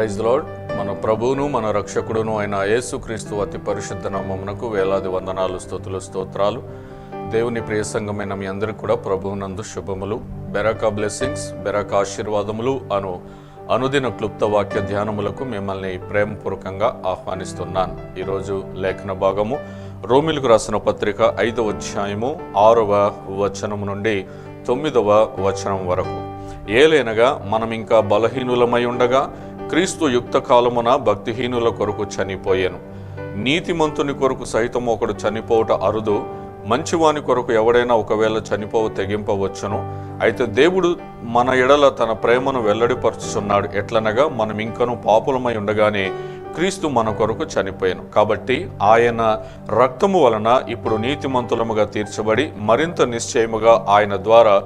Praise the lord. మన ప్రభువును మన రక్షకుడును అయిన యేసుక్రీస్తు అతి పరిశుద్ధ నామమునకు వేలాది వందనాలు, స్తుతులు, స్తోత్రాలు. దేవుని ప్రియ సంఘమైన మీ అందరికీ కూడా ప్రభువునందు శుభములు, బెరకా బ్లెస్సింగ్స్, బెరకా ఆశీర్వాదములు అనుదిన క్లుప్త వాక్య ధ్యానములకు మిమ్మల్ని ప్రేమపూర్వకంగా ఆహ్వానిస్తున్నాను. ఈరోజు లేఖన భాగము రోమిలకు రాసిన పత్రిక 5వ అధ్యాయము 6వ వచనము నుండి 9వ వచనం వరకు. ఏలైనగా మనం ఇంకా బలహీనులమై ఉండగా క్రీస్తు యుక్త కాలమున భక్తిహీనుల కొరకు చనిపోయాను. నీతిమంతుని కొరకు సైతం ఒకడు చనిపోవట అరుదు, మంచివాని కొరకు ఎవడైనా ఒకవేళ చనిపోవ తెగింపవచ్చును. అయితే దేవుడు మన ఎడల తన ప్రేమను వెల్లడిపరుచుచున్నాడు. ఎట్లనగా మనం ఇంకను పాపులమై ఉండగానే క్రీస్తు మన కొరకు చనిపోయాను. కాబట్టి ఆయన రక్తము వలన ఇప్పుడు నీతిమంతులముగా తీర్చబడి మరింత నిశ్చయముగా ఆయన ద్వారా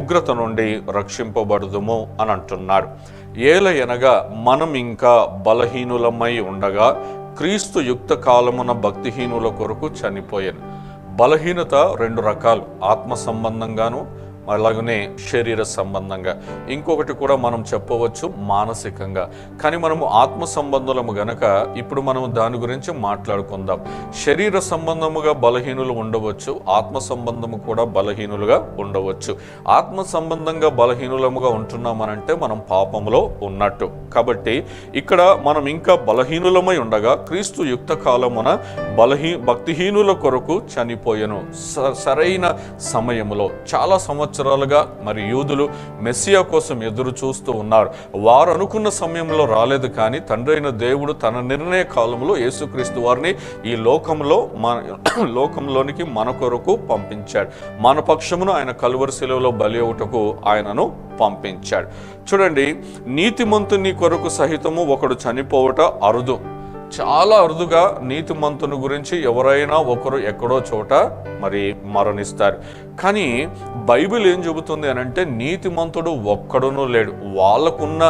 ఉగ్రత నుండి రక్షింపబడుదుము అని అంటున్నాడు. ఏలయనగా మనం ఇంకా బలహీనులమై ఉండగా క్రీస్తు యుక్త కాలమున భక్తిహీనుల కొరకు చనిపోయాను. బలహీనత 2 రకాలు, ఆత్మ సంబంధంగాను అలాగనే శరీర సంబంధంగా, ఇంకొకటి కూడా మనం చెప్పవచ్చు మానసికంగా. కానీ మనము ఆత్మ సంబంధులము గనక ఇప్పుడు మనం దాని గురించి మాట్లాడుకుందాం. శరీర సంబంధముగా బలహీనులు ఉండవచ్చు, ఆత్మ సంబంధము కూడా బలహీనులుగా ఉండవచ్చు. ఆత్మ సంబంధంగా బలహీనులముగా ఉంటున్నామనంటే మనం పాపములో ఉన్నట్టు. కాబట్టి ఇక్కడ మనం ఇంకా బలహీనులమై ఉండగా క్రీస్తు యుక్త కాలమున భక్తిహీనుల కొరకు చనిపోయెను. సరైన సమయములో చాలా సంవత్సరాలుగా మరి యూదులు మెస్సియా కోసం ఎదురు చూస్తూ ఉన్నారు. వారు అనుకున్న సమయంలో రాలేదు, కానీ తండ్రి అయిన దేవుడు తన నిర్ణయ కాలంలో యేసుక్రీస్తు వారిని ఈ లోకంలోనికి మన కొరకు పంపించాడు. మన పక్షమును ఆయన కలువరి శిలువలో బలి అవుటకు ఆయనను పంపించాడు. చూడండి, నీతిమంతుని కొరకు సహితము ఒకడు చనిపోవట అరుదు. చాలా అరుదుగా నీతిమంతుని గురించి ఎవరైనా ఒకరు ఎక్కడో చోట మరి మరణిస్తారు. కానీ బైబిల్ ఏం చెబుతుంది అని అంటే, నీతిమంతుడు ఒక్కడునూ లేడు. వాళ్ళకున్న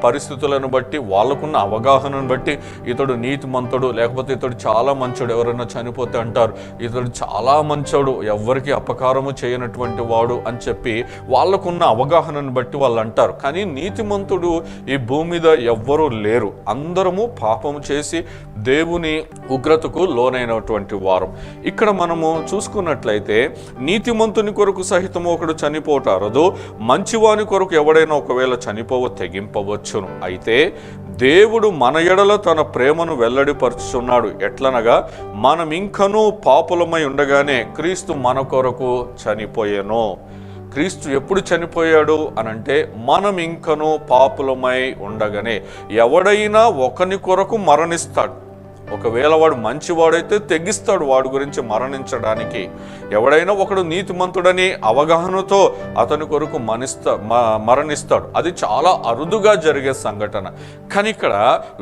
పరిస్థితులను బట్టి, వాళ్ళకున్న అవగాహనను బట్టి ఇతడు నీతిమంతుడు, లేకపోతే ఇతడు చాలా మంచోడు. ఎవరైనా చనిపోతే అంటారు ఇతడు చాలా మంచోడు, ఎవ్వరికి అపకారము చేయనటువంటి వాడు అని చెప్పి వాళ్ళకున్న అవగాహనను బట్టి వాళ్ళు అంటారు. కానీ నీతిమంతుడు ఈ భూమి మీద ఎవ్వరూ లేరు. అందరము పాపము చేసి దేవుని ఉగ్రతకు లోనైనటువంటి వారం. ఇక్కడ మనము చూసుకున్నట్లయితే నీతిమంతుని కొరకు సహితము ఒకడు చనిపోతారదు, మంచివాని కొరకు ఎవడైనా ఒకవేళ చనిపోవ తెగింపవచ్చును. అయితే దేవుడు మన ఎడల తన ప్రేమను వెల్లడిపరుచుచున్నాడు. ఎట్లనగా మనం ఇంకనూ పాపులమై ఉండగానే క్రీస్తు మన కొరకు చనిపోయెను. క్రీస్తు ఎప్పుడు చనిపోయాడు అనంటే, మనం ఇంకనూ పాపులమై ఉండగానే. ఎవడైనా ఒకని కొరకు మరణిస్తాడు. ఒకవేళ వాడు మంచివాడైతే తెగిస్తాడు వాడి గురించి మరణించడానికి. ఎవడైనా ఒకడు నీతిమంతుడని అవగాహనతో అతని కొరకు మరణిస్తాడు. అది చాలా అరుదుగా జరిగే సంఘటన. కానీ ఇక్కడ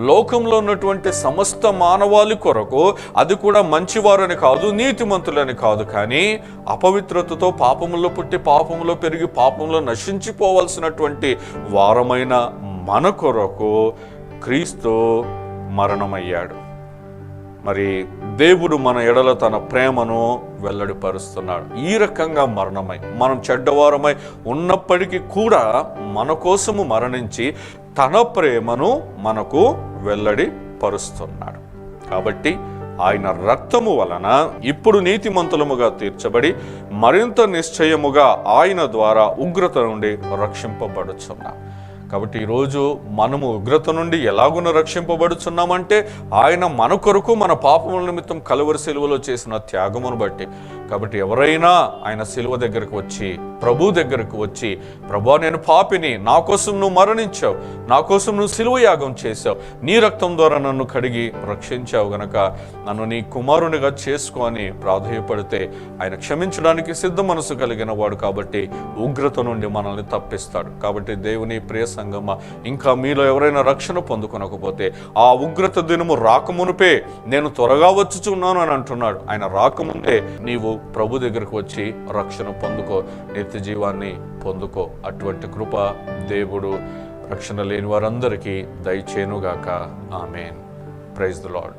లోకంలో ఉన్నటువంటి సమస్త మానవాళి కొరకు, అది కూడా మంచివారని కాదు, నీతిమంతులని కాదు, కానీ అపవిత్రతతో పాపములో పుట్టి పాపములో పెరిగి పాపంలో నశించిపోవలసినటువంటి వారమైన మన కొరకు క్రీస్తు మరణమయ్యాడు. మరి దేవుడు మన ఎడల తన ప్రేమను వెల్లడిపరుస్తున్నాడు. ఈ రకంగా మరణమై, మనం చెడ్డవారమై ఉన్నప్పటికీ కూడా మన కోసము మరణించి తన ప్రేమను మనకు వెల్లడిపరుస్తున్నాడు. కాబట్టి ఆయన రక్తము వలన ఇప్పుడు నీతిమంతులముగా తీర్చబడి మరింత నిశ్చయముగా ఆయన ద్వారా ఉగ్రత నుండి రక్షింపబడుచున్నాం. కాబట్టి ఈరోజు మనము ఉగ్రత నుండి ఎలాగున రక్షింపబడుచున్నామంటే, ఆయన మన కొరకు మన పాపముల నిమిత్తం కలువరి సిలువలో చేసిన త్యాగమును బట్టి. కాబట్టి ఎవరైనా ఆయన సిలువ దగ్గరకు వచ్చి, ప్రభు దగ్గరకు వచ్చి, ప్రభు నేను పాపిని, నా కోసం నువ్వు మరణించావు, నా కోసం నువ్వు సిలువ యాగం చేశావు, నీ రక్తం ద్వారా నన్ను కడిగి రక్షించావు గనక నన్ను నీ కుమారునిగా చేసుకో అని ప్రాధేయపడితే ఆయన క్షమించడానికి సిద్ధ మనసు కలిగిన వాడు. కాబట్టి ఉగ్రత నుండి మనల్ని తప్పిస్తాడు. కాబట్టి దేవుని ప్రియ సంగమ, ఇంకా మీలో ఎవరైనా రక్షణ పొందుకొనకపోతే, ఆ ఉగ్రత దినము రాకమునుపే నేను త్వరగా వచ్చుచున్నాను అని అంటున్నాడు. ఆయన రాకముందే నీవు ప్రభు దగ్గరకు వచ్చి రక్షణ పొందుకో, నిత్య జీవాన్ని పొందుకో. అటువంటి కృప దేవుడు రక్షణ లేని వారందరికీ దయచేయునుగాక. ఆమేన్. Praise the lord.